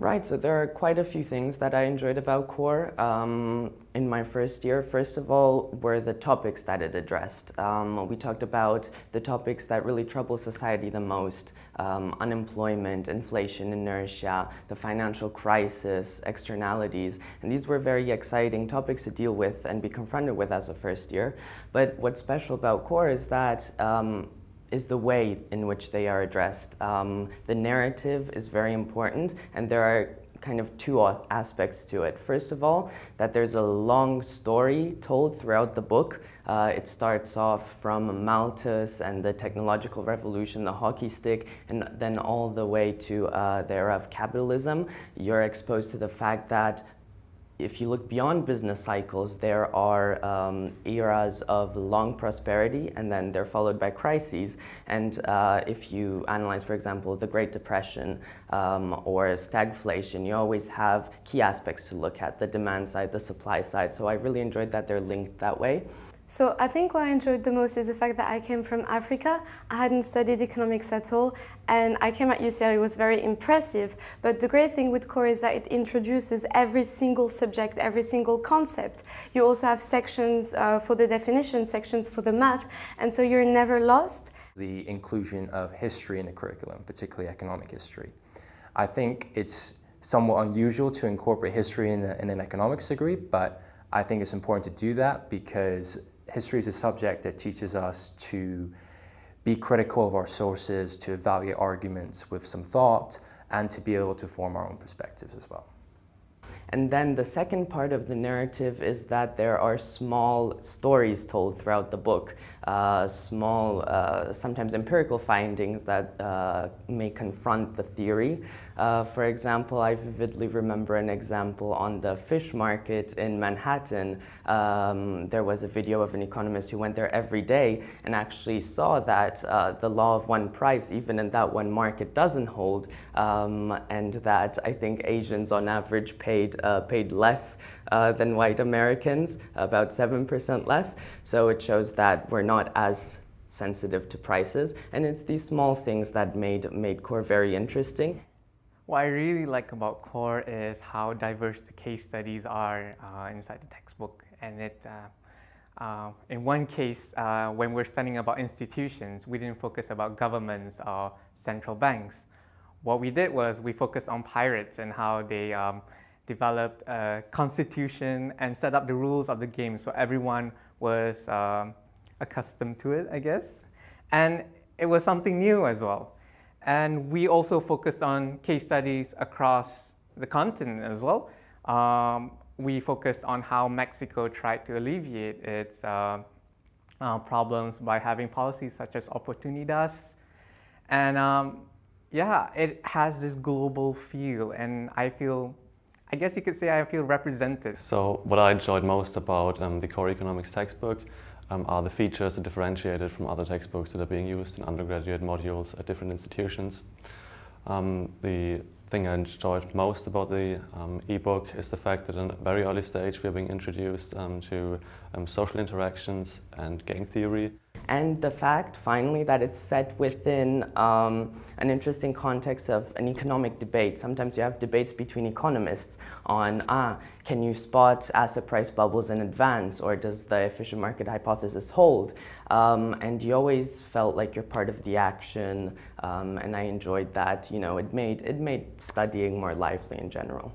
Right, so there are quite a few things that I enjoyed about core in my first year. First of all, were the topics that it addressed. We talked about the topics that really trouble society the most: unemployment, inflation, inertia, the financial crisis, externalities, and these were very exciting topics to deal with and be confronted with as a first year. But what's special about core is that is the way in which they are addressed. The narrative is very important, and there are kind of two aspects to it. First of all, that there's a long story told throughout the book. It starts off from Malthus and the technological revolution, the hockey stick, and then all the way to the era of capitalism. You're exposed to the fact that if you look beyond business cycles, there are eras of long prosperity, and then they're followed by crises. And if you analyze, for example, the Great Depression or stagflation, you always have key aspects to look at: the demand side, the supply side. So I really enjoyed that they're linked that way. So I think what I enjoyed the most is the fact that I came from Africa. I hadn't studied economics at all, and I came at UCL. It was very impressive. But the great thing with core is that it introduces every single subject, every single concept. You also have sections for the definition, sections for the math, and so you're never lost. The inclusion of history in the curriculum, particularly economic history. I think it's somewhat unusual to incorporate history in an economics degree, but I think it's important to do that because history is a subject that teaches us to be critical of our sources, to evaluate arguments with some thought, and to be able to form our own perspectives as well. And then the second part of the narrative is that there are small stories told throughout the book, small, sometimes empirical findings that may confront the theory. For example, I vividly remember an example on the fish market in Manhattan. There was a video of an economist who went there every day and actually saw that the law of one price, even in that one market, doesn't hold, and that I think Asians on average paid less than white Americans, about 7% less. So it shows that we're not as sensitive to prices, and it's these small things that made core very interesting. What I really like about core is how diverse the case studies are inside the textbook. And in one case, when we're studying about institutions, we didn't focus about governments or central banks. What we did was we focused on pirates and how they developed a constitution and set up the rules of the game so everyone was accustomed to it, I guess. And it was something new as well. And we also focused on case studies across the continent as well. We focused on how Mexico tried to alleviate its problems by having policies such as Oportunidad. And yeah, it has this global feel, and I guess you could say I feel represented. So what I enjoyed most about the core economics textbook are the features that differentiate it from other textbooks that are being used in undergraduate modules at different institutions. The thing I enjoyed most about the ebook is the fact that in a very early stage we are being introduced to social interactions and game theory. And the fact, finally, that it's set within an interesting context of an economic debate. Sometimes you have debates between economists on, can you spot asset price bubbles in advance, or does the efficient market hypothesis hold? And you always felt like you're part of the action, and I enjoyed that. You know, it made studying more lively in general.